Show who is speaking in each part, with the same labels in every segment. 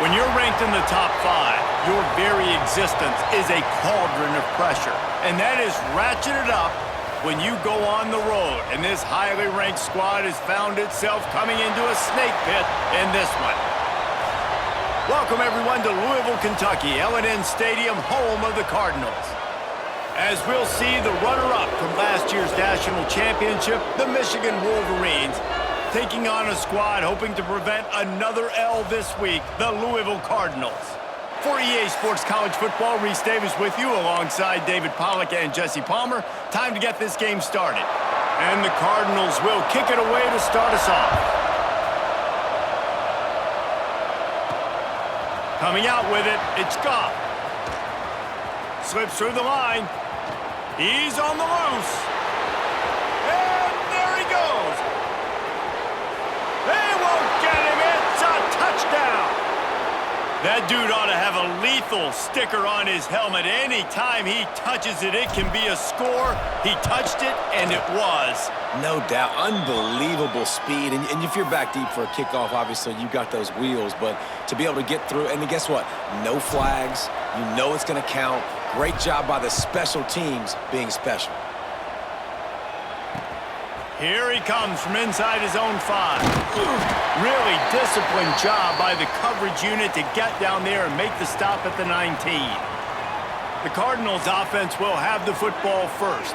Speaker 1: When you're ranked in the top 5, your very existence is a cauldron of pressure. And that is ratcheted up when you go on the road. And this highly ranked squad has found itself coming into a snake pit in this one. Welcome, everyone, to Louisville, Kentucky, L&N Stadium, home of the Cardinals. As we'll see, the runner-up from last year's national championship, the Michigan Wolverines, taking on a squad hoping to prevent another L this week, the Louisville Cardinals. For EA Sports College Football, Reese Davis with you alongside David Pollack and Jesse Palmer. Time to get this game started. And the Cardinals will kick it away to start us off. Coming out with it, it's Goff. Slips through the line. He's on the loose. And there he goes. They won't get him. It's a touchdown. That dude ought to have a lethal sticker on his helmet. Anytime he touches it, it can be a score. He touched it, and it was.
Speaker 2: No doubt. Unbelievable speed. And if you're back deep for a kickoff, obviously, you got those wheels. But to be able to get through, and guess what? No flags. You know it's going to count. Great job by the special teams being special.
Speaker 1: Here he comes from inside his own 5. Really disciplined job by the coverage unit to get down there and make the stop at the 19. The Cardinals offense will have the football first.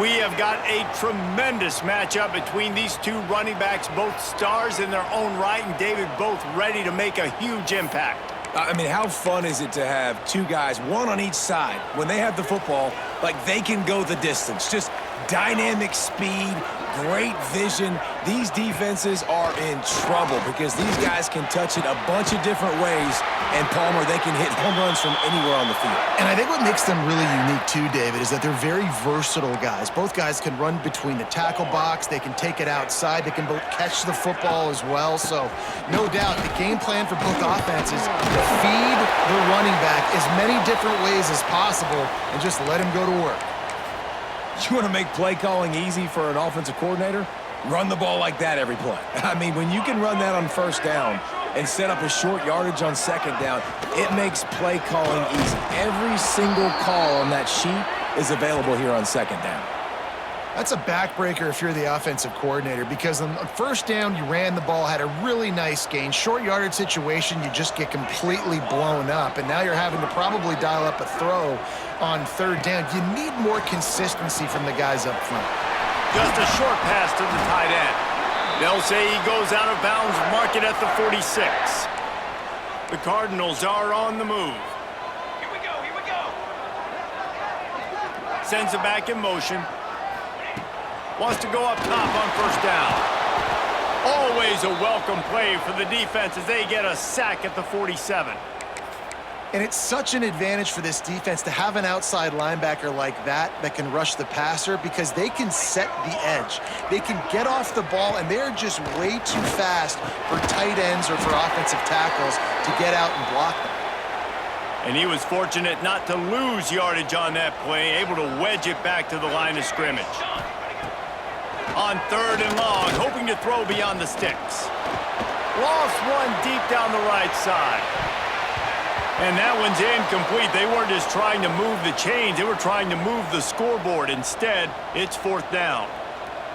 Speaker 1: We have got a tremendous matchup between these two running backs, both stars in their own right, and David both ready to make a huge impact.
Speaker 2: I mean, how fun is it to have two guys, one on each side, when they have the football, like they can go the distance. Just dynamic speed, great vision. These defenses are in trouble because these guys can touch it a bunch of different ways, and Palmer, they can hit home runs from anywhere on the field.
Speaker 3: And I think what makes them really unique too, David, is that they're very versatile guys. Both guys can run between the tackle box. They can take it outside. They can both catch the football as well. So no doubt the game plan for both offenses, feed the running back as many different ways as possible and just let him go to work.
Speaker 2: You want to make play calling easy for an offensive coordinator? Run the ball like that every play. I mean, when you can run that on first down and set up a short yardage on second down, it makes play calling easy. Every single call on that sheet is available here on second down.
Speaker 3: That's a backbreaker if you're the offensive coordinator, because on first down, you ran the ball, had a really nice gain. Short yardage situation, you just get completely blown up, and now you're having to probably dial up a throw on third down. You need more consistency from the guys up front.
Speaker 1: Just a short pass to the tight end. They'll say he goes out of bounds, mark it at the 46. The Cardinals are on the move.
Speaker 4: Here we go, here we go.
Speaker 1: Sends it back in motion. Wants to go up top on first down. Always a welcome play for the defense as they get a sack at the 47.
Speaker 3: And it's such an advantage for this defense to have an outside linebacker like that can rush the passer, because they can set the edge. They can get off the ball, and they're just way too fast for tight ends or for offensive tackles to get out and block them.
Speaker 1: And he was fortunate not to lose yardage on that play, able to wedge it back to the line of scrimmage. On third and long, hoping to throw beyond the sticks. Lost one deep down the right side. And that one's incomplete. They weren't just trying to move the chains. They were trying to move the scoreboard. Instead, it's fourth down.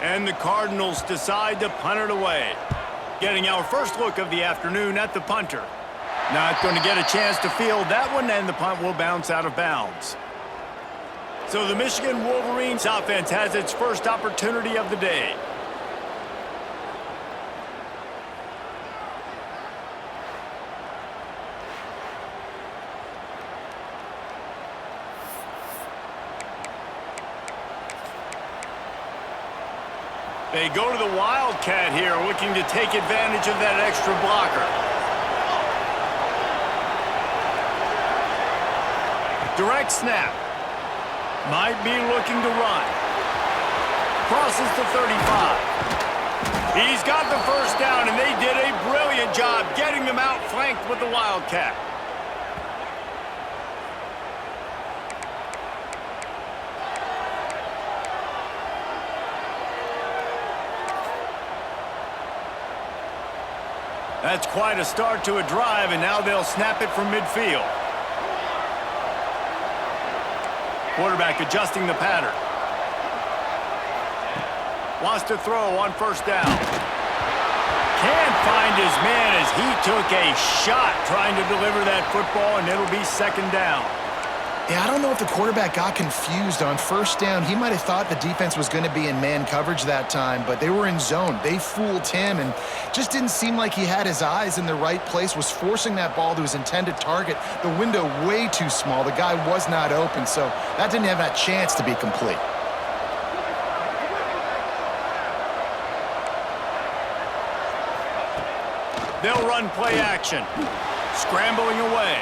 Speaker 1: And the Cardinals decide to punt it away. Getting our first look of the afternoon at the punter. Not going to get a chance to field that one, and the punt will bounce out of bounds. So the Michigan Wolverines offense has its first opportunity of the day. They go to the Wildcat here, looking to take advantage of that extra blocker. Direct snap. Might be looking to run. Crosses the 35. He's got the first down, and they did a brilliant job getting them out flanked with the Wildcat. That's quite a start to a drive, and now they'll snap it from midfield. Quarterback adjusting the pattern. Wants to throw on first down. Can't find his man as he took a shot trying to deliver that football, and it'll be second down.
Speaker 3: Yeah, I don't know if the quarterback got confused on first down. He might have thought the defense was going to be in man coverage that time, but they were in zone. They fooled him, and just didn't seem like he had his eyes in the right place, was forcing that ball to his intended target. The window way too small. The guy was not open, so that didn't have that chance to be complete.
Speaker 1: They'll run play action. Scrambling away.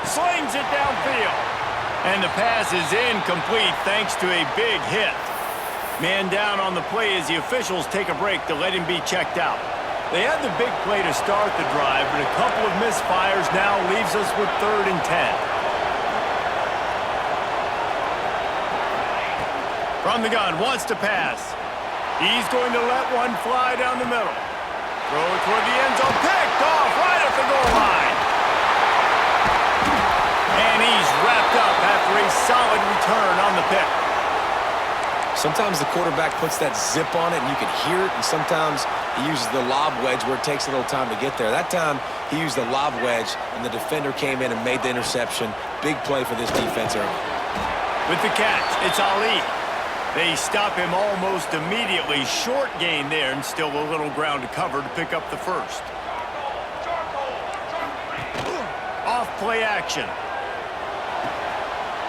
Speaker 1: Slings it downfield. And the pass is incomplete thanks to a big hit. Man down on the play as the officials take a break to let him be checked out. They had the big play to start the drive, but a couple of misfires now leaves us with 3rd and 10. From the gun, wants to pass. He's going to let one fly down the middle. Throw it toward the end zone. Picked off right at the goal line. And he's wrapped up after a solid return on the pick.
Speaker 2: Sometimes the quarterback puts that zip on it and you can hear it, and sometimes he uses the lob wedge where it takes a little time to get there. That time he used the lob wedge and the defender came in and made the interception. Big play for this defense early.
Speaker 1: With the catch, it's Ali. They stop him almost immediately. Short gain there, and still a little ground to cover to pick up the first. Off play action.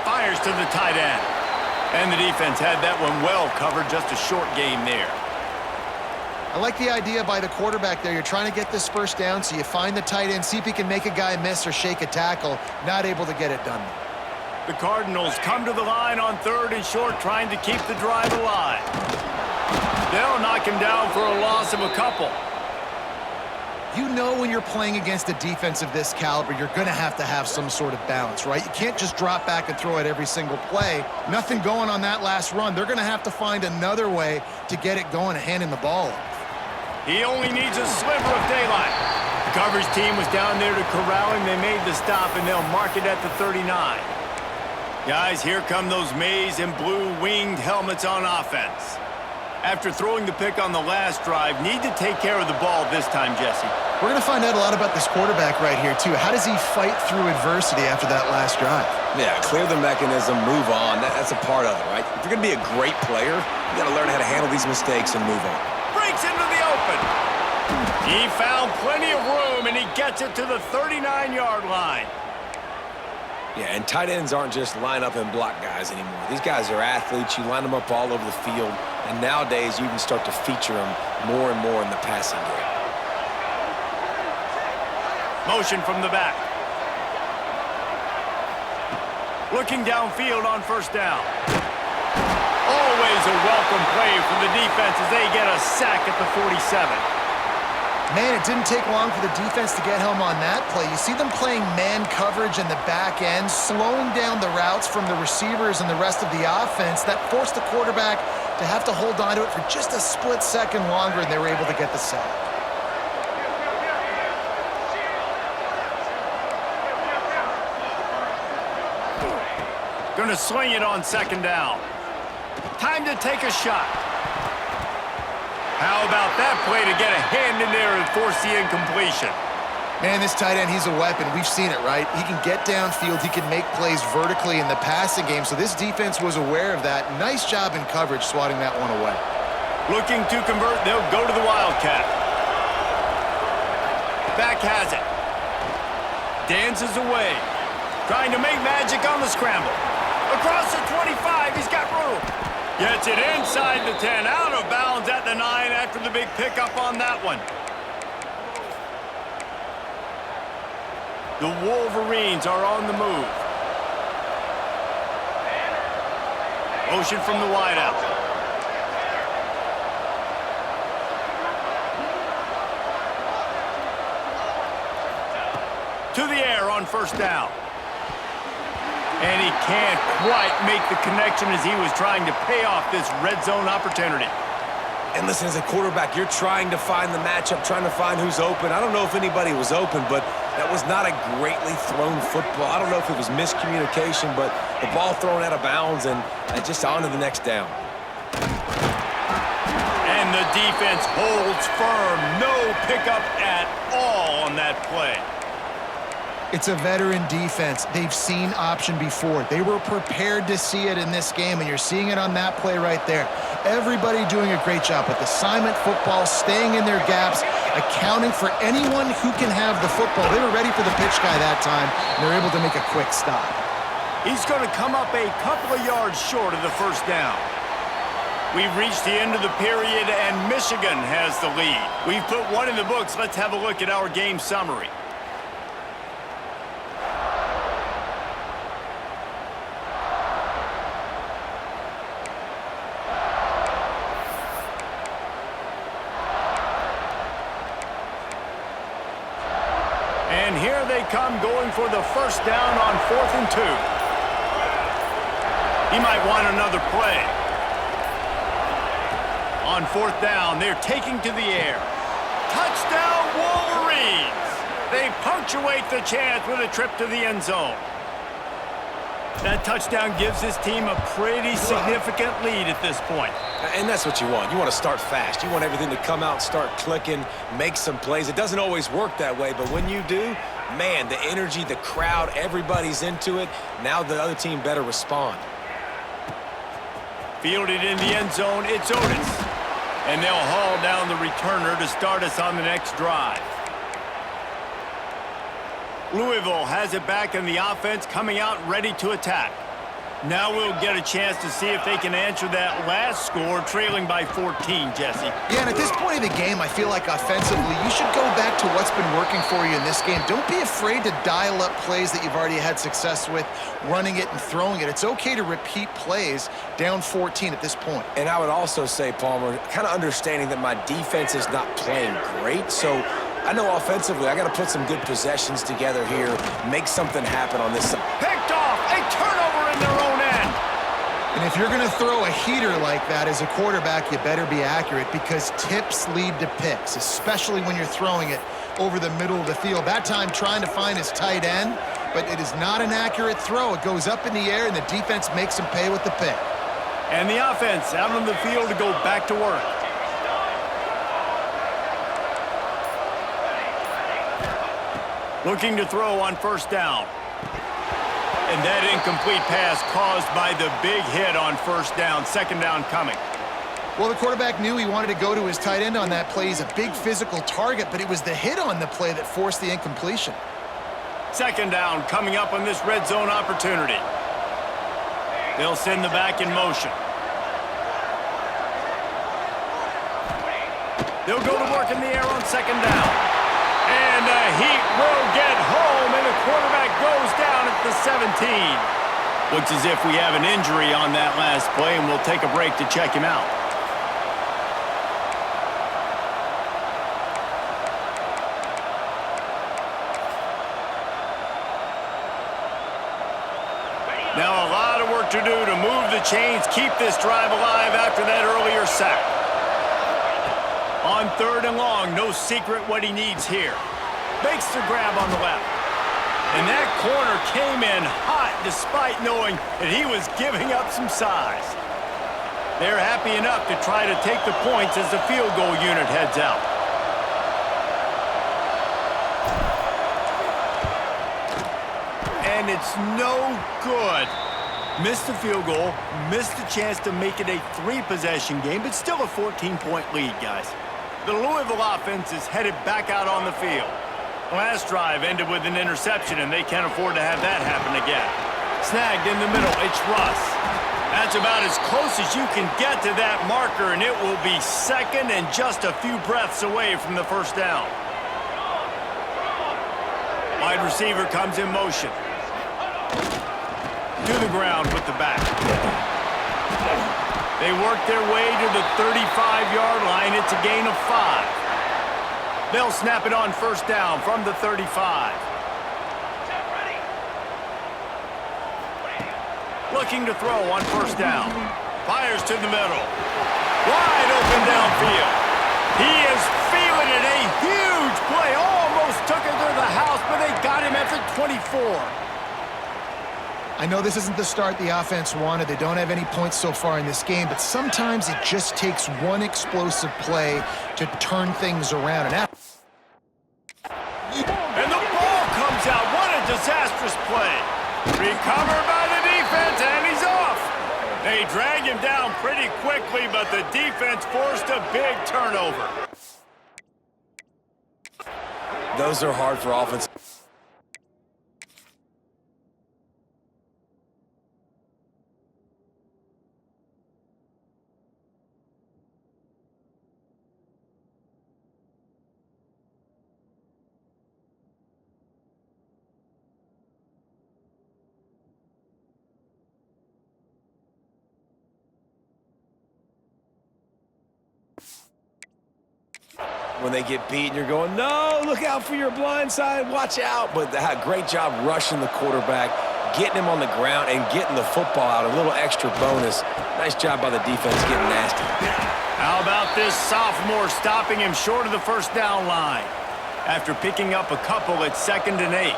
Speaker 1: Fires to the tight end. And the defense had that one well covered, just a short gain there.
Speaker 3: I like the idea by the quarterback there. You're trying to get this first down, so you find the tight end, see if he can make a guy miss or shake a tackle. Not able to get it done.
Speaker 1: The Cardinals come to the line on 3rd and short, trying to keep the drive alive. They'll knock him down for a loss of a couple.
Speaker 3: You know when you're playing against a defense of this caliber, you're going to have some sort of balance, right? You can't just drop back and throw it every single play. Nothing going on that last run. They're going to have to find another way to get it going and handing the ball off.
Speaker 1: He only needs a sliver of daylight. The coverage team was down there to corral him. They made the stop, and they'll mark it at the 39. Guys, here come those maize and blue winged helmets on offense. After throwing the pick on the last drive, need to take care of the ball this time, Jesse.
Speaker 3: We're going to find out a lot about this quarterback right here, too. How does he fight through adversity after that last drive?
Speaker 2: Yeah, clear the mechanism, move on. That's a part of it, right? If you're going to be a great player, you got to learn how to handle these mistakes and move on.
Speaker 1: Breaks into the open. He found plenty of room, and he gets it to the 39-yard line.
Speaker 2: Yeah, and tight ends aren't just line up and block guys anymore. These guys are athletes. You line them up all over the field, and nowadays you can start to feature them more and more in the passing game.
Speaker 1: Motion from the back. Looking downfield on first down. Always a welcome play for the defense as they get a sack at the 47.
Speaker 3: Man, it didn't take long for the defense to get home on that play. You see them playing man coverage in the back end, slowing down the routes from the receivers and the rest of the offense. That forced the quarterback to have to hold on to it for just a split second longer, and they were able to get the sack.
Speaker 1: Gonna swing it on second down. Time to take a shot. How about that play to get a hand in there and force the incompletion?
Speaker 3: Man, this tight end, he's a weapon. We've seen it, right? He can get downfield. He can make plays vertically in the passing game. So this defense was aware of that. Nice job in coverage swatting that one away.
Speaker 1: Looking to convert, they'll go to the Wildcat. Back has it. Dances away. Trying to make magic on the scramble. Across the 25, he's got room. Gets it inside the 10, out of bounds at the 9 after the big pickup on that one. The Wolverines are on the move. Motion from the wideout. To the air on first down. And he can't quite make the connection as he was trying to pay off this red zone opportunity.
Speaker 2: And listen, as a quarterback, you're trying to find the matchup, trying to find who's open. I don't know if anybody was open, but that was not a greatly thrown football. I don't know if it was miscommunication, but the ball thrown out of bounds and just on to the next down.
Speaker 1: And the defense holds firm. No pickup at all on that play.
Speaker 3: It's a veteran defense. They've seen option before. They were prepared to see it in this game, and you're seeing it on that play right there. Everybody doing a great job with assignment football, staying in their gaps, accounting for anyone who can have the football. They were ready for the pitch guy that time, and they're able to make a quick stop.
Speaker 1: He's going to come up a couple of yards short of the first down. We've reached the end of the period, and Michigan has the lead. We've put one in the books. Let's have a look at our game summary. And here they come going for the first down on 4th and 2. He might want another play. On 4th down, they're taking to the air. Touchdown, Wolverines! They punctuate the chance with a trip to the end zone. That touchdown gives his team a pretty significant lead at this point.
Speaker 2: And that's what you want. You want to start fast. You want everything to come out, start clicking, make some plays. It doesn't always work that way, but when you do, man, the energy, the crowd, everybody's into it. Now the other team better respond.
Speaker 1: Fielded in the end zone, it's Otis. And they'll haul down the returner to start us on the next drive. Louisville has it back in the offense, coming out ready to attack. Now we'll get a chance to see if they can answer that last score, trailing by 14, Jesse.
Speaker 3: Yeah, and at this point of the game, I feel like offensively, you should go back to what's been working for you in this game. Don't be afraid to dial up plays that you've already had success with, running it and throwing it. It's okay to repeat plays down 14 at this point.
Speaker 2: And I would also say, Palmer, kind of understanding that my defense is not playing great, so I know offensively I got to put some good possessions together here, make something happen on this side.
Speaker 1: Picked off, a turnover in their own end.
Speaker 3: And if you're going to throw a heater like that as a quarterback, you better be accurate because tips lead to picks, especially when you're throwing it over the middle of the field. That time trying to find his tight end, but it is not an accurate throw. It goes up in the air, and the defense makes him pay with the pick.
Speaker 1: And the offense out on the field to go back to work. Looking to throw on 1st down. And that incomplete pass caused by the big hit on 1st down. 2nd down coming.
Speaker 3: Well, the quarterback knew he wanted to go to his tight end on that play. He's a big physical target, but it was the hit on the play that forced the incompletion.
Speaker 1: 2nd down coming up on this red zone opportunity. They'll send the back in motion. They'll go to work in the air on 2nd down. And the heat will get home, and the quarterback goes down at the 17. Looks as if we have an injury on that last play, and we'll take a break to check him out. Now a lot of work to do to move the chains, keep this drive alive after that earlier sack. On 3rd and long, no secret what he needs here. Makes the grab on the left. And that corner came in hot despite knowing that he was giving up some size. They're happy enough to try to take the points as the field goal unit heads out. And it's no good. Missed the field goal, missed the chance to make it a 3-possession game, but still a 14-point lead, guys. The Louisville offense is headed back out on the field. Last drive ended with an interception, and they can't afford to have that happen again. Snagged in the middle, it's Russ. That's about as close as you can get to that marker, and it will be 2nd and just a few breaths away from the 1st down. Wide receiver comes in motion. To the ground with the back. They work their way to the 35-yard line. It's a gain of 5. They'll snap it on 1st down from the 35. Looking to throw on 1st down. Fires to the middle. Wide open downfield. He is feeling it. A huge play. Almost took it to the house, but they got him at the 24.
Speaker 3: I know this isn't the start the offense wanted. They don't have any points so far in this game, but sometimes it just takes one explosive play to turn things around. And
Speaker 1: the ball comes out. What a disastrous play. Recovered by the defense, and he's off. They drag him down pretty quickly, but the defense forced a big turnover.
Speaker 2: Those are hard for offense. When they get beat, you're going, no, look out for your blind side, watch out. But great job rushing the quarterback, getting him on the ground, and getting the football out. A little extra bonus. Nice job by the defense getting nasty.
Speaker 1: How about this sophomore stopping him short of the first down line after picking up a couple at 2nd and 8.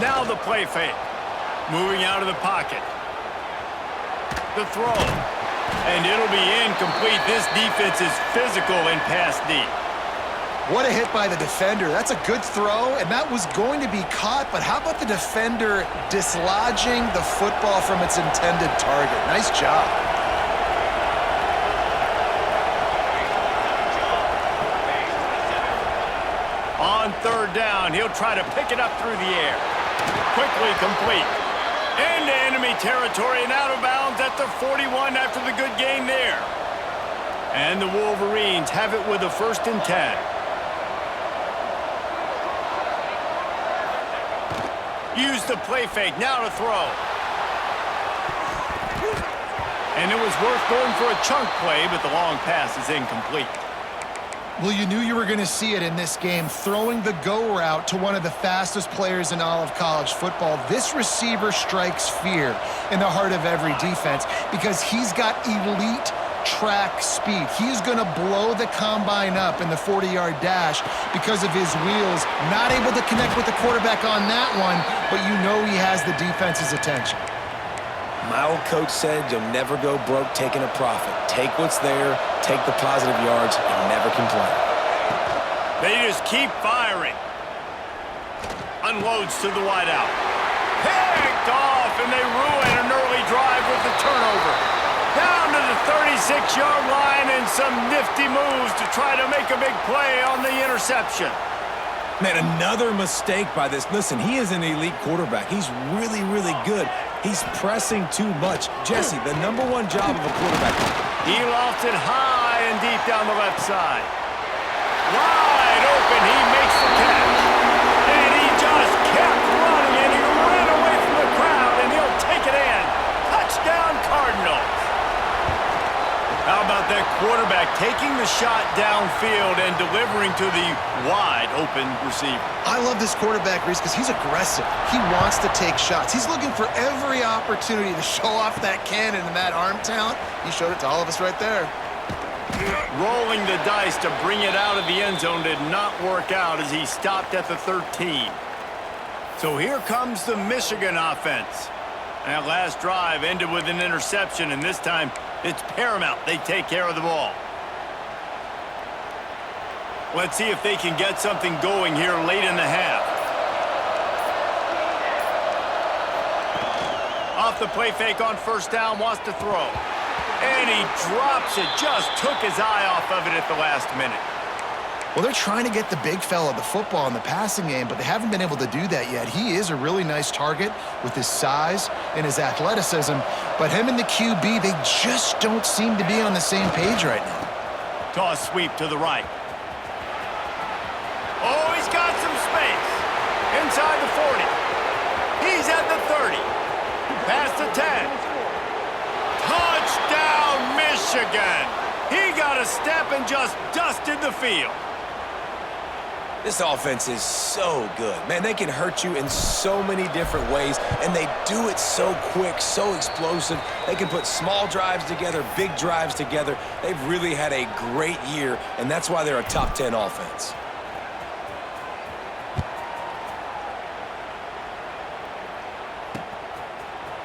Speaker 1: Now the play fake. Moving out of the pocket. The throw. And it'll be incomplete. This defense is physical in pass D.
Speaker 3: what a hit by the defender. That's a good throw, and that was going to be caught, but how about the defender dislodging the football from its intended target? Nice job.
Speaker 1: On 3rd down, he'll try to pick it up through the air. Quickly complete. Into enemy territory and out of bounds at the 41 after the good gain there. And the Wolverines have it with a 1st and 10. Use the play fake, now to throw. And it was worth going for a chunk play, but the long pass is incomplete.
Speaker 3: Well, you knew you were going to see it in this game, throwing the go route to one of the fastest players in all of college football. This receiver strikes fear in the heart of every defense because he's got elite track speed. He's going to blow the combine up in the 40-yard dash because of his wheels. Not able to connect with the quarterback on that one, but you know he has the defense's attention.
Speaker 2: My old coach said you'll never go broke taking a profit. Take what's there, take the positive yards, and never complain.
Speaker 1: They just keep firing. Unloads to the wideout. Picked off, and they ruin an early drive with the turnover. Down to the 36-yard line and some nifty moves to try to make a big play on the interception.
Speaker 2: Man, another mistake by this. Listen, he is an elite quarterback. He's really, really good. He's pressing too much. Jesse, the #1 job of a quarterback.
Speaker 1: He lofted high and deep down the left side. Wide open, he makes the catch. And he just kept running, and he ran away from the crowd, and he'll take it in. Touchdown, Cardinals. How about that quarterback taking the shot downfield and delivering to the wide-open receiver?
Speaker 3: I love this quarterback, Reese, because he's aggressive. He wants to take shots. He's looking for every opportunity to show off that cannon and that arm talent. He showed it to all of us right there.
Speaker 1: Rolling the dice to bring it out of the end zone did not work out as he stopped at the 13. So here comes the Michigan offense. That last drive ended with an interception, and this time it's paramount they take care of the ball. Let's see if they can get something going here late in the half. Off the play fake on 1st down, wants to throw. And he drops it, just took his eye off of it at the last minute.
Speaker 3: Well, they're trying to get the big fella the football in the passing game, but they haven't been able to do that yet. He is a really nice target with his size and his athleticism, but him and the QB, they just don't seem to be on the same page right now.
Speaker 1: Toss sweep to the right. Oh, he's got some space. Inside the 40. He's at the 30. Past the 10. Touchdown, Michigan. He got a step and just dusted the field.
Speaker 2: This offense is so good. Man, they can hurt you in so many different ways, and they do it so quick, so explosive. They can put small drives together, big drives together. They've really had a great year, and that's why they're a top 10 offense.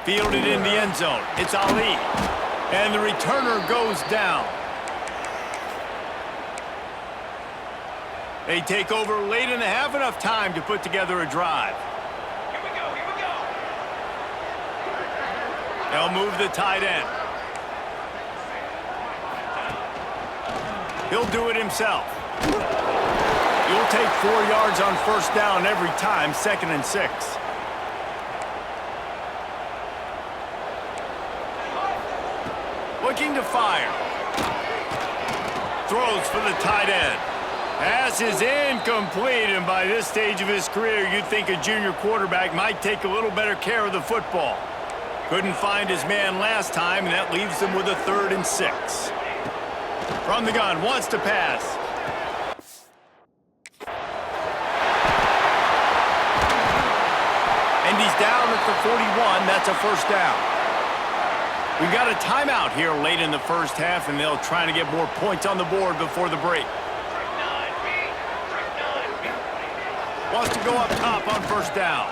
Speaker 1: Fielded in the end zone. It's Ali. And the returner goes down. They take over late in the half, enough time to put together a drive.
Speaker 4: Here we go, here we go.
Speaker 1: They'll move the tight end. He'll do it himself. You'll take 4 yards on first down every time, 2nd and 6. Looking to fire. Throws for the tight end. Pass is incomplete, and by this stage of his career, you'd think a junior quarterback might take a little better care of the football. Couldn't find his man last time, and that leaves him with a 3rd and 6. From the gun, wants to pass. And he's down at the 41. That's a first down. We've got a timeout here late in the first half, and they'll try to get more points on the board before the break. Wants to go up top on first down.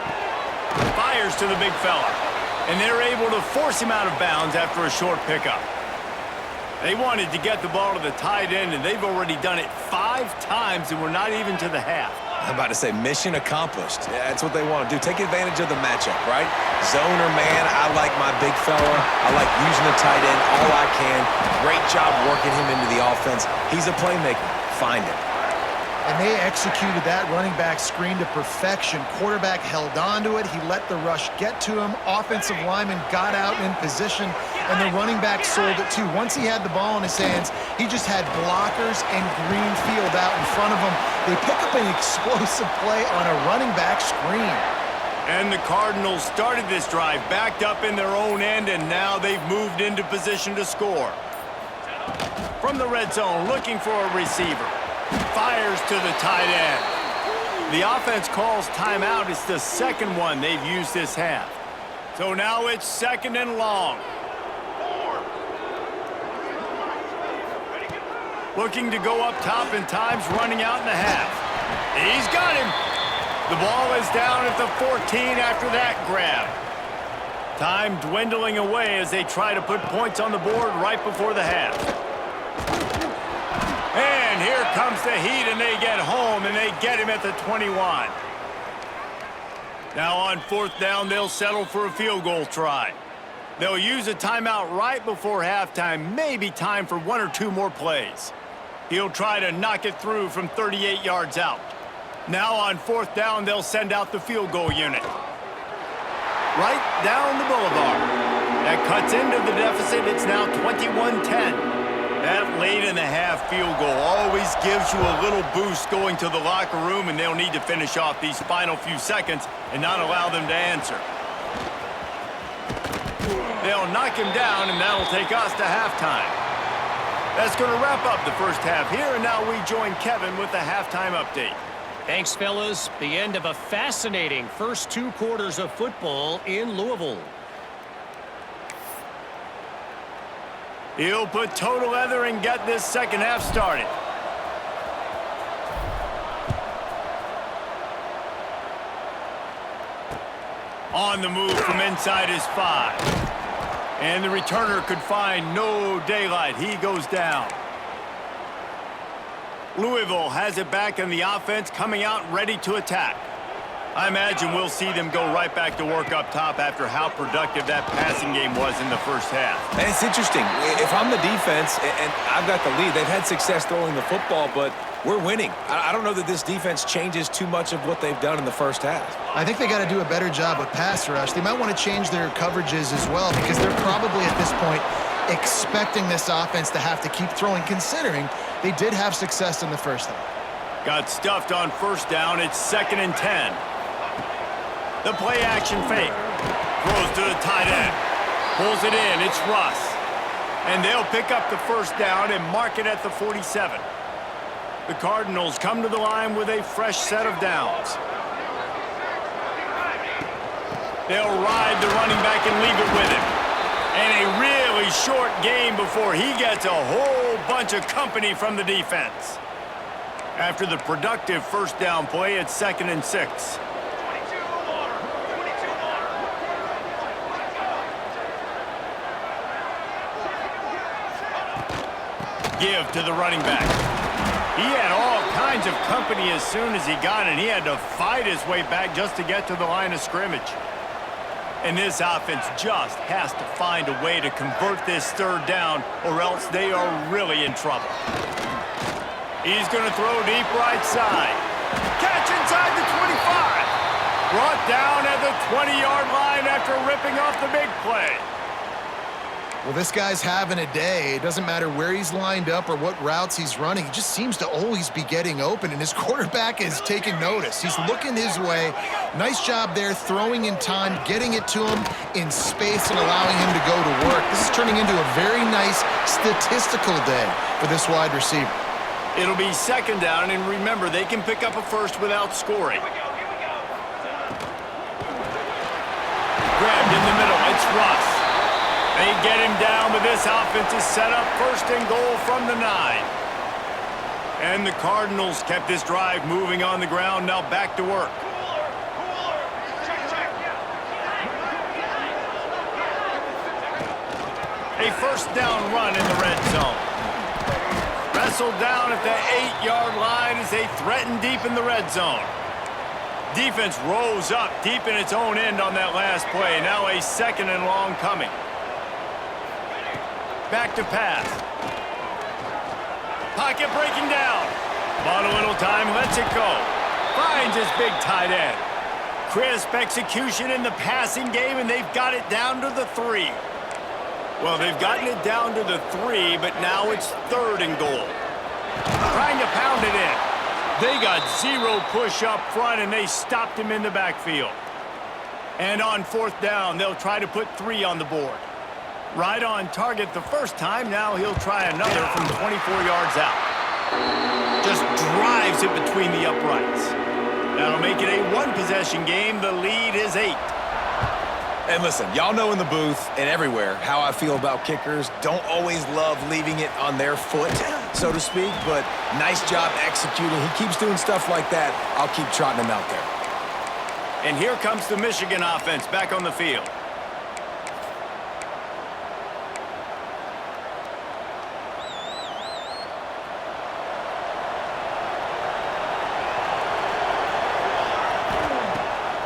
Speaker 1: Fires to the big fella. And they're able to force him out of bounds after a short pickup. They wanted to get the ball to the tight end, and they've already done it 5 times, and we're not even to the half.
Speaker 2: I'm about to say mission accomplished. Yeah, that's what they want to do. Take advantage of the matchup, right? Zone or man, I like my big fella. I like using the tight end all I can. Great job working him into the offense. He's a playmaker. Find him.
Speaker 3: And they executed that running back screen to perfection. Quarterback held on to it. He let the rush get to him. Offensive lineman got out in position, and the running back sold it too. Once he had the ball in his hands, he just had blockers and green field out in front of him. They pick up an explosive play on a running back screen.
Speaker 1: And the Cardinals started this drive backed up in their own end, and now they've moved into position to score. From the red zone, looking for a receiver. Fires to the tight end. The offense calls timeout. It's the 2nd one they've used this half. So now it's 2nd and long. Looking to go up top, and time's running out in the half. He's got him. The ball is down at the 14 after that grab. Time dwindling away as they try to put points on the board right before the half. And here comes the heat, and they get home, and they get him at the 21. Now on 4th down, they'll settle for a field goal try. They'll use a timeout right before halftime, maybe time for 1 or 2 more plays. He'll try to knock it through from 38 yards out. Now on 4th down, they'll send out the field goal unit. Right down the boulevard. That cuts into the deficit. It's now 21-10. That late in the half field goal always gives you a little boost going to the locker room, and they'll need to finish off these final few seconds and not allow them to answer. They'll knock him down, and that'll take us to halftime. That's going to wrap up the first half here, and now we join Kevin with the halftime update.
Speaker 5: Thanks, fellas. The end of a fascinating first 2 quarters of football in Louisville.
Speaker 1: He'll put total leather and get this second half started. On the move from inside his 5. And the returner could find no daylight. He goes down. Louisville has it back in the offense, coming out ready to attack. I imagine we'll see them go right back to work up top after how productive that passing game was in the first half.
Speaker 2: And it's interesting. If I'm the defense and I've got the lead, they've had success throwing the football, but we're winning. I don't know that this defense changes too much of what they've done in the first half.
Speaker 3: I think they got to do a better job with pass rush. They might want to change their coverages as well, because they're probably at this point expecting this offense to have to keep throwing, considering they did have success in the first half.
Speaker 1: Got stuffed on first down. It's 2nd and 10. The play action fake. Throws to the tight end. Pulls it in. It's Russ. And they'll pick up the first down and mark it at the 47. The Cardinals come to the line with a fresh set of downs. They'll ride the running back and leave it with him. And a really short game before he gets a whole bunch of company from the defense. After the productive first down play, it's 2nd and 6. Give to the running back. He had all kinds of company as soon as he got it. He had to fight his way back just to get to the line of scrimmage. And this offense just has to find a way to convert this 3rd down, or else they are really in trouble. He's going to throw deep right side. Catch inside the 25. Brought down at the 20-yard line after ripping off the big play.
Speaker 3: Well, this guy's having a day. It doesn't matter where he's lined up or what routes he's running. He just seems to always be getting open, and his quarterback is taking notice. He's looking his way. Nice job there, throwing in time, getting it to him in space and allowing him to go to work. This is turning into a very nice statistical day for this wide receiver.
Speaker 1: It'll be 2nd down, and remember, they can pick up a first without scoring. Grabbed in the middle, it's Russ. They get him down, but this offense is set up 1st and goal from the 9. And the Cardinals kept this drive moving on the ground, now back to work. A 1st down run in the red zone. Wrestled down at the 8-yard line as they threaten deep in the red zone. Defense rose up deep in its own end on that last play. Now a 2nd and long coming. Back to pass. Pocket breaking down. Bought a little time, lets it go. Finds his big tight end. Crisp execution in the passing game, and they've got it down to the 3. Well, they've gotten it down to the 3, but now it's 3rd and goal. Trying to pound it in. They got 0 push up front, and they stopped him in the backfield. And on 4th down, they'll try to put 3 on the board. Right on target the first time. Now he'll try another from 24 yards out. Just drives it between the uprights. That'll make it a 1-possession game. The lead is 8.
Speaker 2: And listen, y'all know in the booth and everywhere how I feel about kickers. Don't always love leaving it on their foot, so to speak, but nice job executing. He keeps doing stuff like that. I'll keep trotting him out there.
Speaker 1: And here comes the Michigan offense back on the field.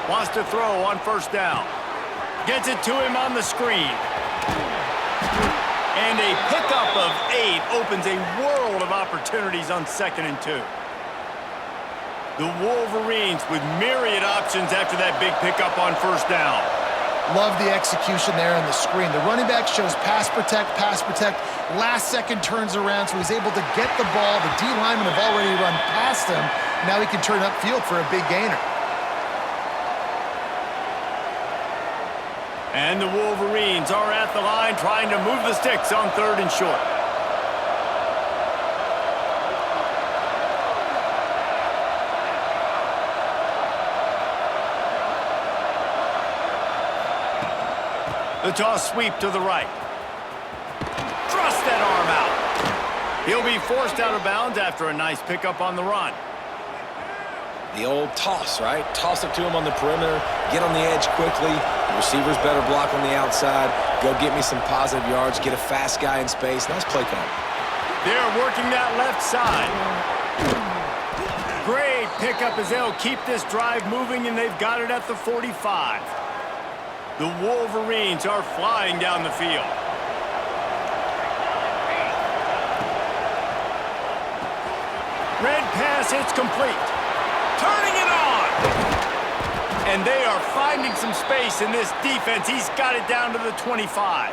Speaker 1: Wants to throw on 1st down. Gets it to him on the screen. And a pickup of 8 opens a world of opportunities on 2nd and 2. The Wolverines with myriad options after that big pickup on 1st down.
Speaker 3: Love the execution there on the screen. The running back shows pass protect, last second turns around, so he's able to get the ball. The D linemen have already run past him. Now he can turn upfield for a big gainer.
Speaker 1: And the Wolverines are at the line trying to move the sticks on 3rd and short. The toss sweep to the right. Thrust that arm out. He'll be forced out of bounds after a nice pickup on the run.
Speaker 2: The old toss, right? Toss it to him on the perimeter, get on the edge quickly. The receiver's better block on the outside. Go get me some positive yards, get a fast guy in space. Nice play call.
Speaker 1: They're working that left side. Great pickup as they'll keep this drive moving, and they've got it at the 45. The Wolverines are flying down the field. Red pass, it's complete. Turning it on. And they are finding some space in this defense. He's got it down to the 25.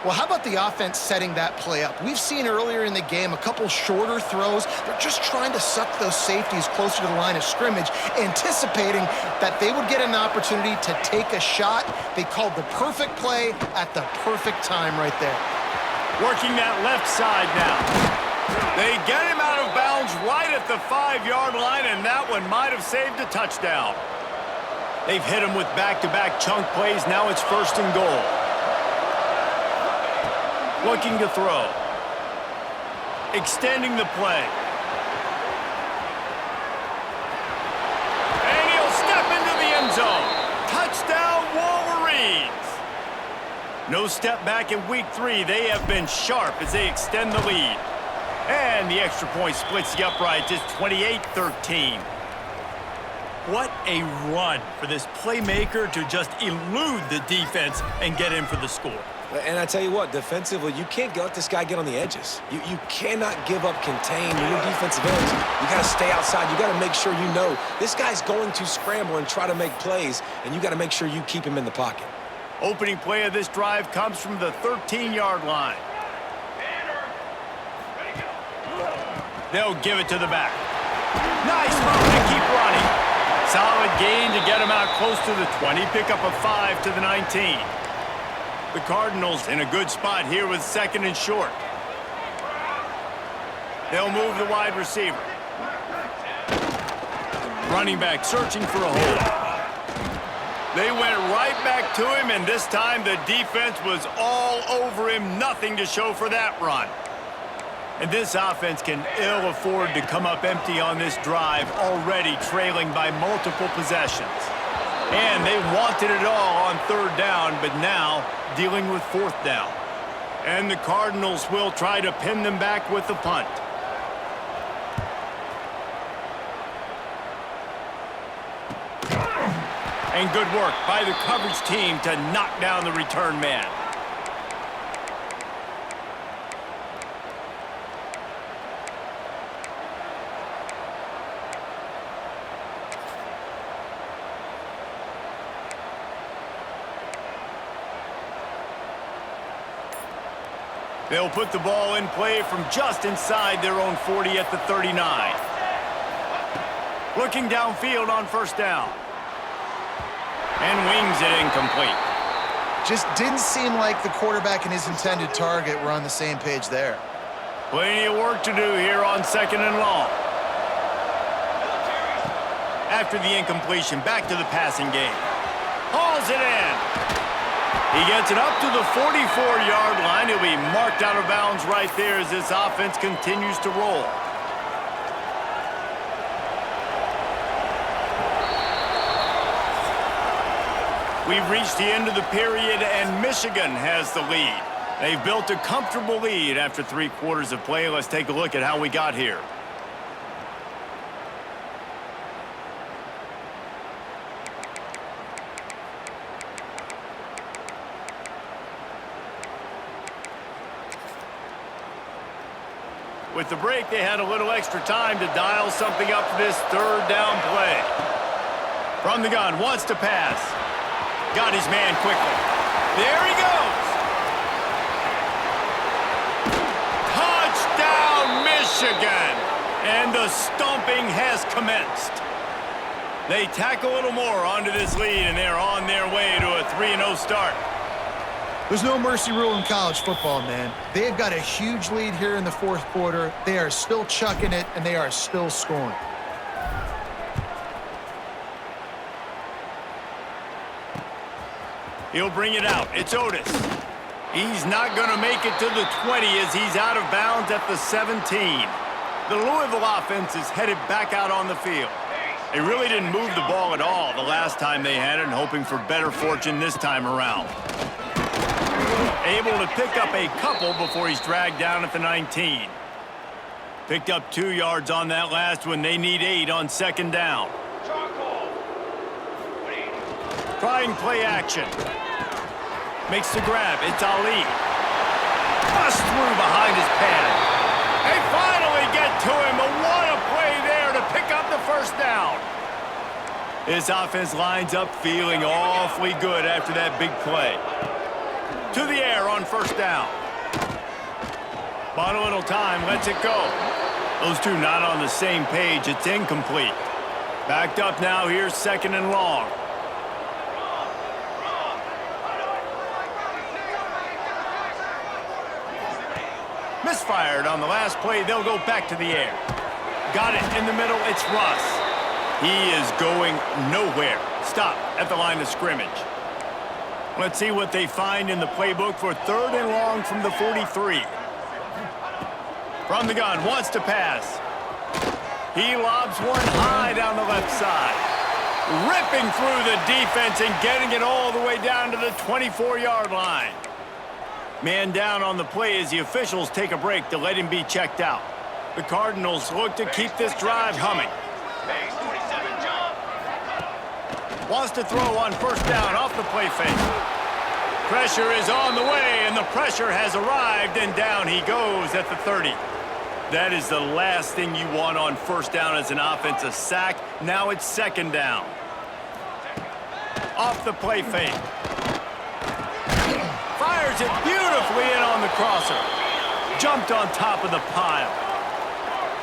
Speaker 3: Well, how about the offense setting that play up? We've seen earlier in the game a couple shorter throws. They're just trying to suck those safeties closer to the line of scrimmage, anticipating that they would get an opportunity to take a shot. They called the perfect play at the perfect time right there.
Speaker 1: Working that left side now. They get him out of bounds right at the 5-yard line, and that one might have saved a touchdown. They've hit him with back-to-back chunk plays. Now it's 1st and goal. Looking to throw. Extending the play. And he'll step into the end zone. Touchdown, Wolverines. No step back in week 3. They have been sharp as they extend the lead. And the extra point splits the uprights. It's 28-13. What a run for this playmaker to just elude the defense and get in for the score.
Speaker 2: And I tell you what, defensively, you can't let this guy get on the edges. You cannot give up contain your defensive ends. You got to stay outside. You got to make sure you know this guy's going to scramble and try to make plays, and you got to make sure you keep him in the pocket.
Speaker 1: Opening play of this drive comes from the 13-yard line. They'll give it to the back. Nice move to keep running. Solid gain to get him out close to the 20. Pick up a 5 to the 19. The Cardinals in a good spot here with 2nd and short. They'll move the wide receiver. Running back searching for a hole. They went right back to him, and this time the defense was all over him. Nothing to show for that run. And this offense can ill afford to come up empty on this drive, already trailing by multiple possessions. And they wanted it all on 3rd down, but now dealing with 4th down. And the Cardinals will try to pin them back with the punt. And good work by the coverage team to knock down the return man. They'll put the ball in play from just inside their own 40 at the 39. Looking downfield on 1st down. And wings it incomplete.
Speaker 3: Just didn't seem like the quarterback and his intended target were on the same page there.
Speaker 1: Plenty of work to do here on 2nd and long. After the incompletion, back to the passing game. Hauls it in. He gets it up to the 44-yard line. He'll be marked out of bounds right there as this offense continues to roll. We've reached the end of the period, and Michigan has the lead. They've built a comfortable lead after 3 quarters of play. Let's take a look at how we got here. With the break, they had a little extra time to dial something up for this 3rd down play. From the gun, wants to pass. Got his man quickly. There he goes. Touchdown, Michigan. And the stomping has commenced. They tack a little more onto this lead, and they're on their way to a 3-0 start.
Speaker 3: There's no mercy rule in college football, man. They've got a huge lead here in the 4th quarter. They are still chucking it, and they are still scoring.
Speaker 1: He'll bring it out. It's Otis. He's not going to make it to the 20 as he's out of bounds at the 17. The Louisville offense is headed back out on the field. They really didn't move the ball at all the last time they had it, and hoping for better fortune this time around. Able to pick up a couple before he's dragged down at the 19. Picked up 2 yards on that last one. They need 8 on 2nd down. Trying play action. Makes the grab. It's Ali. Bust through behind his pad. They finally get to him, but what a play there to pick up the 1st down. This offense lines up feeling awfully good after that big play. To the air on 1st down. Bought a little time, lets it go. Those two not on the same page. It's incomplete. Backed up now, here's 2nd and long. Misfired on the last play. They'll go back to the air. Got it in the middle. It's Russ. He is going nowhere. Stop at the line of scrimmage. Let's see what they find in the playbook for 3rd and long from the 43. From the gun, wants to pass. He lobs one high down the left side. Ripping through the defense and getting it all the way down to the 24-yard line. Man down on the play as the officials take a break to let him be checked out. The Cardinals look to keep this drive humming. Wants to throw on 1st down off the play fake. Pressure is on the way, and the pressure has arrived, and down he goes at the 30. That is the last thing you want on 1st down as an offense, a sack. Now it's 2nd down. Off the play fake. Fires it beautifully in on the crosser. Jumped on top of the pile.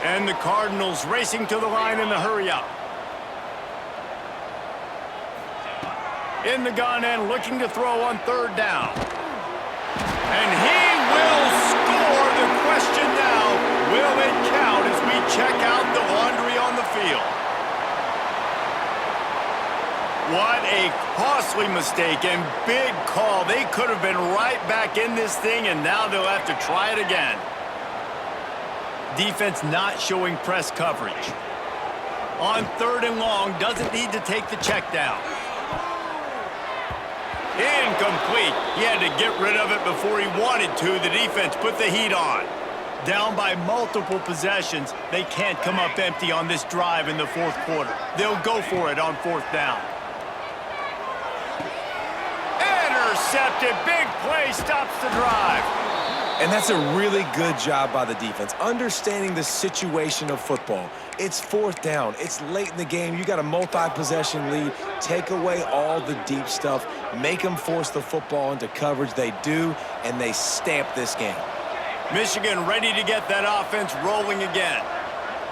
Speaker 1: And the Cardinals racing to the line in the hurry-up. In the gun and looking to throw on 3rd down. And he will score. The question now, will it count as we check out the laundry on the field? What a costly mistake and big call. They could have been right back in this thing, and now they'll have to try it again. Defense not showing press coverage. On 3rd and long, doesn't need to take the check down. Incomplete. He had to get rid of it before he wanted to. The defense put the heat on. Down by multiple possessions. They can't come up empty on this drive in the 4th quarter. They'll go for it on 4th down. Intercepted. Big play stops the drive.
Speaker 2: And that's a really good job by the defense, understanding the situation of football. It's 4th down. It's late in the game. You got a multi-possession lead. Take away all the deep stuff. Make them force the football into coverage. They do, and they stamp this game.
Speaker 1: Michigan ready to get that offense rolling again.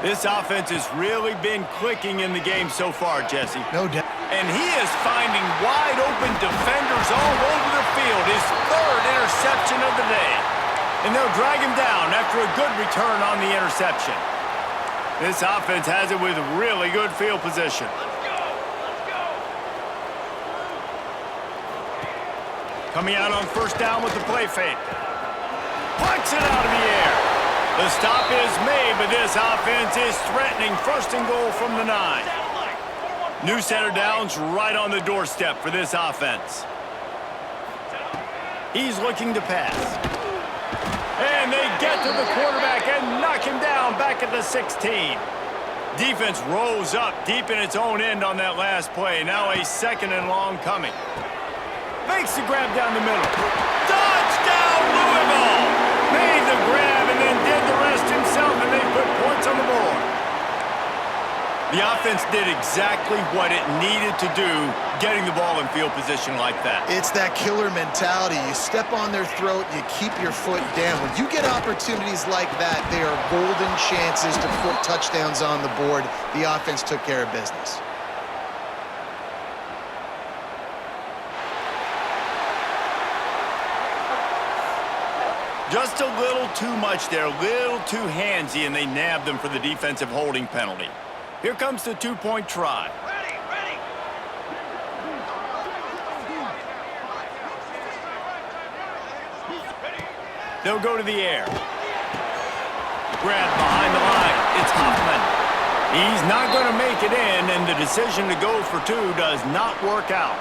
Speaker 1: This offense has really been clicking in the game so far, Jesse.
Speaker 3: No doubt.
Speaker 1: And he is finding wide-open defenders all over the field. His 3rd interception of the day. And they'll drag him down after a good return on the interception. This offense has it with really good field position. Coming out on 1st down with the play fake. Plucks it out of the air. The stop is made, but this offense is threatening 1st and goal from the 9. New center downs right on the doorstep for this offense. He's looking to pass. And they get to the quarterback and knock him down back at the 16. Defense rose up deep in its own end on that last play. Now a 2nd and long coming. Makes the grab down the middle. Touchdown, Louisville! Made the grab and then did the rest himself, and they put points on the board. The offense did exactly what it needed to do, getting the ball in field position like that.
Speaker 3: It's that killer mentality. You step on their throat, you keep your foot down. When you get opportunities like that, they are golden chances to put touchdowns on the board. The offense took care of business.
Speaker 1: Just a little too much there, a little too handsy, and they nabbed them for the defensive holding penalty. Here comes the 2-point try.
Speaker 4: Ready.
Speaker 1: They'll go to the air. Grab behind the line. It's Hoffman. He's not going to make it in, and the decision to go for 2 does not work out.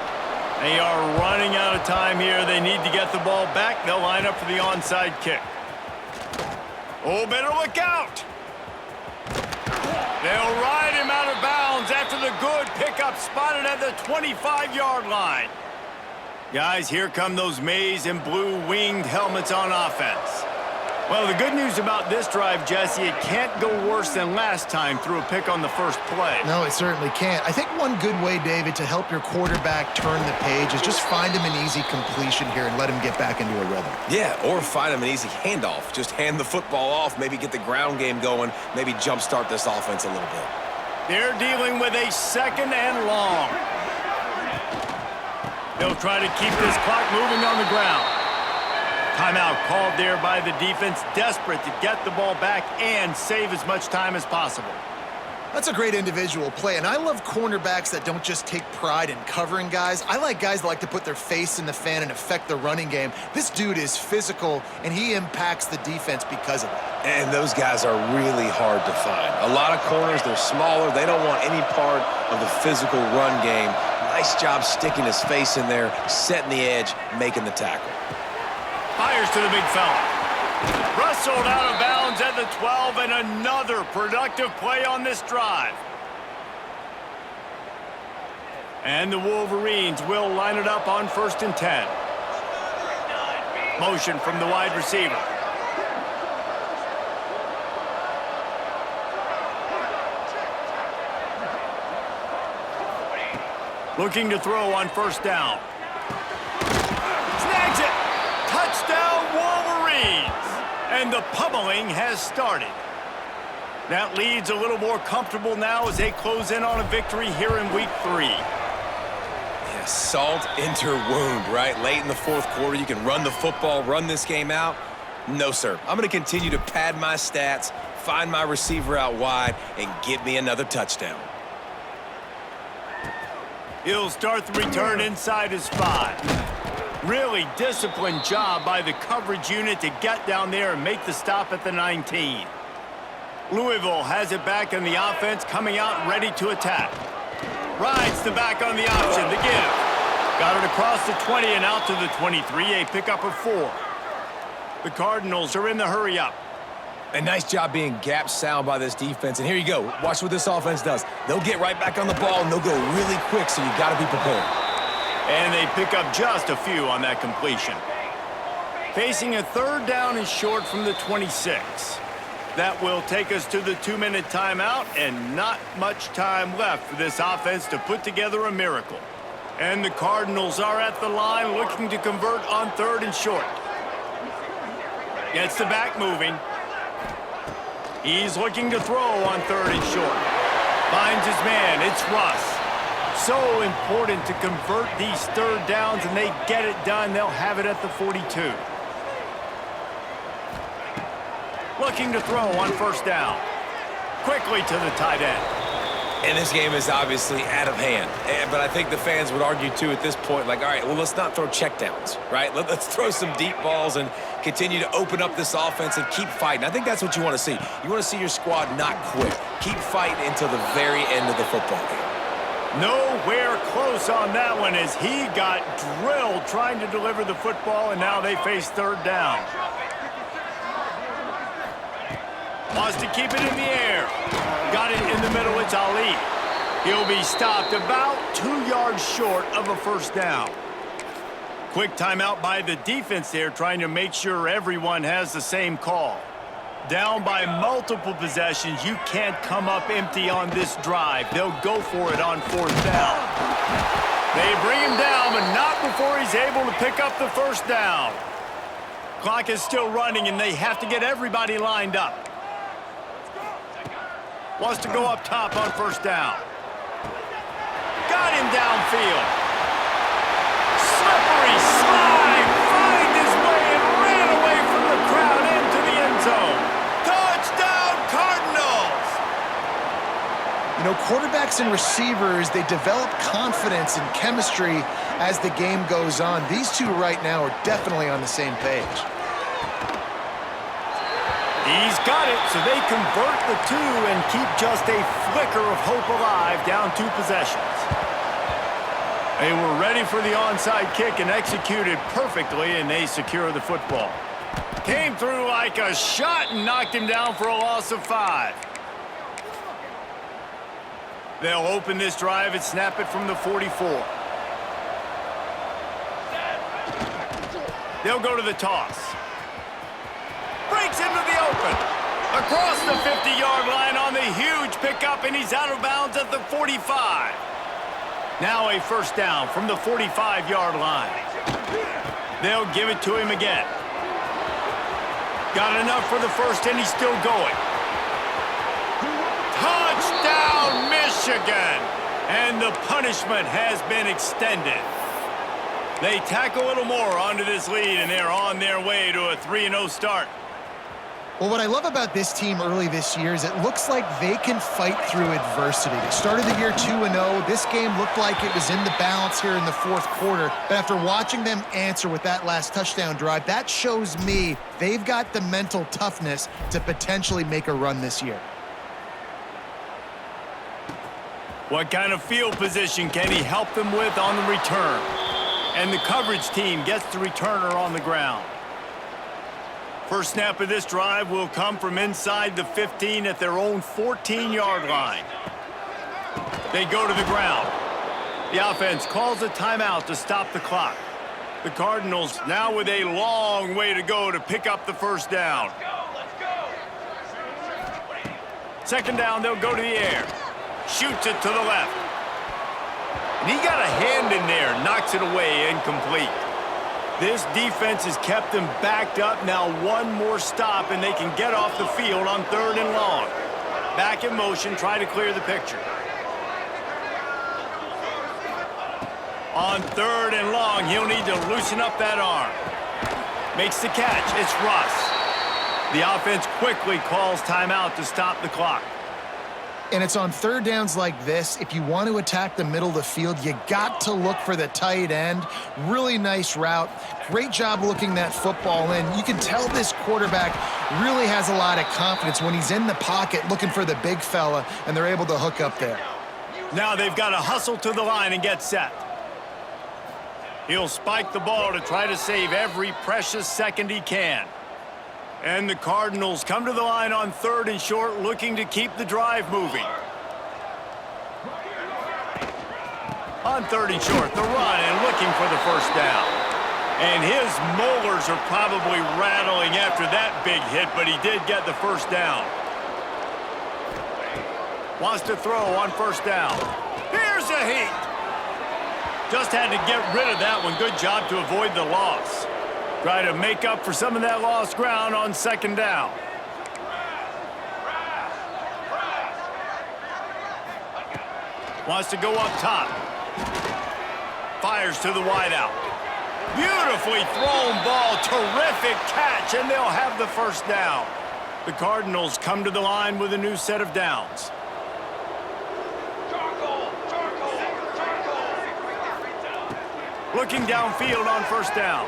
Speaker 1: They are running out of time here. They need to get the ball back. They'll line up for the onside kick. Oh, better look out. They'll ride him out of bounds after the good pickup spotted at the 25-yard line. Guys, here come those maize and blue winged helmets on offense. Well, the good news about this drive, Jesse, it can't go worse than last time through a pick on the first play.
Speaker 3: No, it certainly can't. I think one good way, David, to help your quarterback turn the page is just find him an easy completion here and let him get back into a rhythm.
Speaker 2: Yeah, or find him an easy handoff. Just hand the football off, maybe get the ground game going, maybe jumpstart this offense a little bit.
Speaker 1: They're dealing with a 2nd and long. They'll try to keep this clock moving on the ground. Timeout called there by the defense, desperate to get the ball back and save as much time as possible.
Speaker 3: That's a great individual play, and I love cornerbacks that don't just take pride in covering guys. I like guys that like to put their face in the fan and affect the running game. This dude is physical, and he impacts the defense because of that.
Speaker 2: And those guys are really hard to find. A lot of corners, they're smaller. They don't want any part of the physical run game. Nice job sticking his face in there, setting the edge, making the tackle.
Speaker 1: Fires to the big fella. Wrestled out of bounds at the 12, and another productive play on this drive. And the Wolverines will line it up on 1st and 10. Motion from the wide receiver. Looking to throw on 1st down. Snags it. Touchdown, Wolverines. And the pummeling has started. That lead's a little more comfortable now as they close in on a victory here in week 3.
Speaker 2: Yeah, salt into wound, right? Late in the 4th quarter, you can run the football, run this game out. No, sir. I'm going to continue to pad my stats, find my receiver out wide, and get me another touchdown.
Speaker 1: He'll start the return inside his 5. Really disciplined job by the coverage unit to get down there and make the stop at the 19. Louisville has it back in the offense, coming out ready to attack. Rides the back on the option, the give. Got it across the 20 and out to the 23, a pickup of 4. The Cardinals are in the hurry up.
Speaker 2: A nice job being gap sound by this defense. And here you go. Watch what this offense does. They'll get right back on the ball, and they'll go really quick, so you got to be prepared.
Speaker 1: And they pick up just a few on that completion. Facing a 3rd down and short from the 26. That will take us to the 2-minute timeout, and not much time left for this offense to put together a miracle. And the Cardinals are at the line looking to convert on 3rd and short. Gets the back moving. He's looking to throw on 3rd and short. Finds his man. It's Russ. So important to convert these 3rd downs, and they get it done. They'll have it at the 42. Looking to throw on 1st down. Quickly to the tight end.
Speaker 2: And this game is obviously out of hand. But I think the fans would argue, too, at this point, like, all right, well, let's not throw checkdowns, right? Let's throw some deep balls and continue to open up this offense and keep fighting. I think that's what you want to see. You want to see your squad not quit. Keep fighting until the very end of the football game.
Speaker 1: Nowhere close on that one as he got drilled trying to deliver the football, and now they face 3rd down. Wants to keep it in the air. Got it in the middle. It's Ali. He'll be stopped about 2 yards short of a 1st down. Quick timeout by the defense there, trying to make sure everyone has the same call. Down by multiple possessions, you can't come up empty on this drive. They'll go for it on 4th down. They bring him down, but not before he's able to pick up the 1st down. Clock is still running, and they have to get everybody lined up. Wants to go up top on 1st down. Got him downfield. Slippery slide. Find his way and ran away from the crowd into the end zone. Touchdown, Cardinals!
Speaker 3: You know, quarterbacks and receivers, they develop confidence and chemistry as the game goes on. These two right now are definitely on the same page.
Speaker 1: He's got it, so they convert the 2 and keep just a flicker of hope alive, down 2 possessions. They were ready for the onside kick and executed perfectly, and they secure the football. Came through like a shot and knocked him down for a loss of 5. They'll open this drive and snap it from the 44. They'll go to the toss. Breaks into the open. Across the 50-yard line on the huge pickup, and he's out of bounds at the 45. Now a 1st down from the 45-yard line. They'll give it to him again. Got enough for the 1st, and he's still going. Touchdown, Michigan! And the punishment has been extended. They tack a little more onto this lead, and they're on their way to a 3-0 start.
Speaker 3: Well, what I love about this team early this year is it looks like they can fight through adversity. They started the year 2-0. This game looked like it was in the balance here in the fourth quarter. But after watching them answer with that last touchdown drive, that shows me they've got the mental toughness to potentially make a run this year.
Speaker 1: What kind of field position can he help them with on the return? And the coverage team gets the returner on the ground. First snap of this drive will come from inside the 15 at their own 14-yard line. They go to the ground. The offense calls a timeout to stop the clock. The Cardinals now with a long way to go to pick up the first down.
Speaker 4: Let's go.
Speaker 1: Second down, they'll go to the air. Shoots it to the left. And he got a hand in there, knocks it away, incomplete. This defense has kept them backed up. Now one more stop, and they can get off the field on 3rd and long. Back in motion, try to clear the picture. On 3rd and long, he'll need to loosen up that arm. Makes the catch. It's Russ. The offense quickly calls timeout to stop the clock.
Speaker 3: And it's on third downs like this, if you want to attack the middle of the field, you got to look for the tight end. Really nice route. Great job looking that football in. You can tell this quarterback really has a lot of confidence when he's in the pocket looking for the big fella, and they're able to hook up there.
Speaker 1: Now they've got to hustle to the line and get set. He'll spike the ball to try to save every precious second he can. And the Cardinals come to the line on 3rd and short, looking to keep the drive moving. On 3rd and short, the run and looking for the first down. And his molars are probably rattling after that big hit, but he did get the first down. Wants to throw on first down. Here's a heat. Just had to get rid of that one. Good job to avoid the loss. Try to make up for some of that lost ground on 2nd down. Wants to go up top. Fires to the wideout. Beautifully thrown ball. Terrific catch, and they'll have the first down. The Cardinals come to the line with a new set of downs. Looking downfield on first down.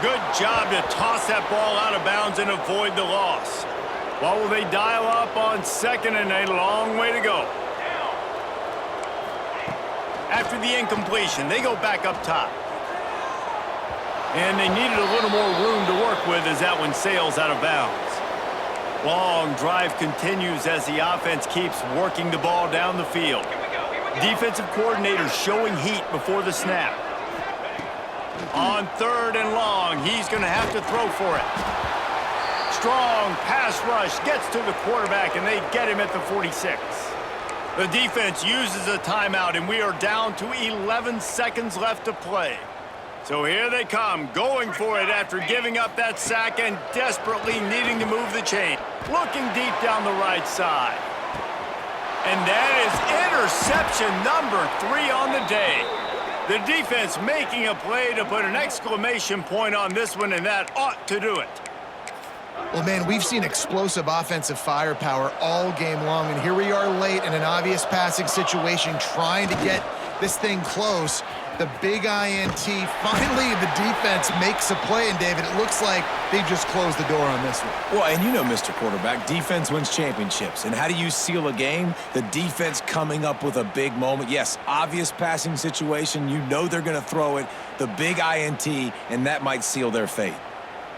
Speaker 1: Good job to toss that ball out of bounds and avoid the loss. What will they dial up on 2nd and a long way to go? After the incompletion, they go back up top. And they needed a little more room to work with as that one sails out of bounds. Long drive continues as the offense keeps working the ball down the field. Defensive coordinator showing heat before the snap. On 3rd and long, he's going to have to throw for it. Strong pass rush gets to the quarterback, and they get him at the 46. The defense uses a timeout, and we are down to 11 seconds left to play. So here they come, going for it after giving up that sack and desperately needing to move the chain. Looking deep down the right side. And that is interception number 3 on the day. The defense making a play to put an exclamation point on this one, and that ought to do it.
Speaker 3: Well, man, we've seen explosive offensive firepower all game long, and here we are late in an obvious passing situation trying to get this thing close. The big INT, finally the defense makes a play, and David, it looks like they just closed the door on this one.
Speaker 2: Well, and you know, Mr. Quarterback, defense wins championships. And how do you seal a game? The defense coming up with a big moment. Yes, obvious passing situation. You know they're going to throw it. The big INT, and that might seal their fate.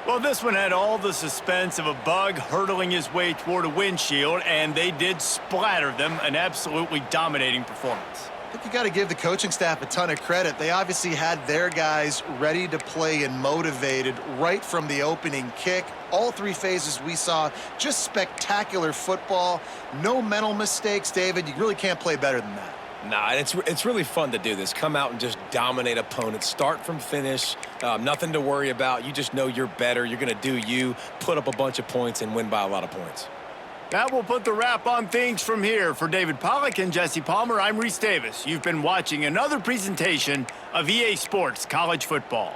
Speaker 1: Well, this one had all the suspense of a bug hurtling his way toward a windshield, and they did splatter them. An absolutely dominating performance.
Speaker 3: I think you got to give the coaching staff a ton of credit. They obviously had their guys ready to play and motivated right from the opening kick. All 3 phases we saw, just spectacular football. No mental mistakes, David. You really can't play better than that.
Speaker 2: Nah, it's really fun to do this. Come out and just dominate opponents. Start from finish. Nothing to worry about. You just know you're better. You're going to do you, put up a bunch of points, and win by a lot of points.
Speaker 1: That will put the wrap on things from here. For David Pollack and Jesse Palmer, I'm Reese Davis. You've been watching another presentation of EA Sports College Football.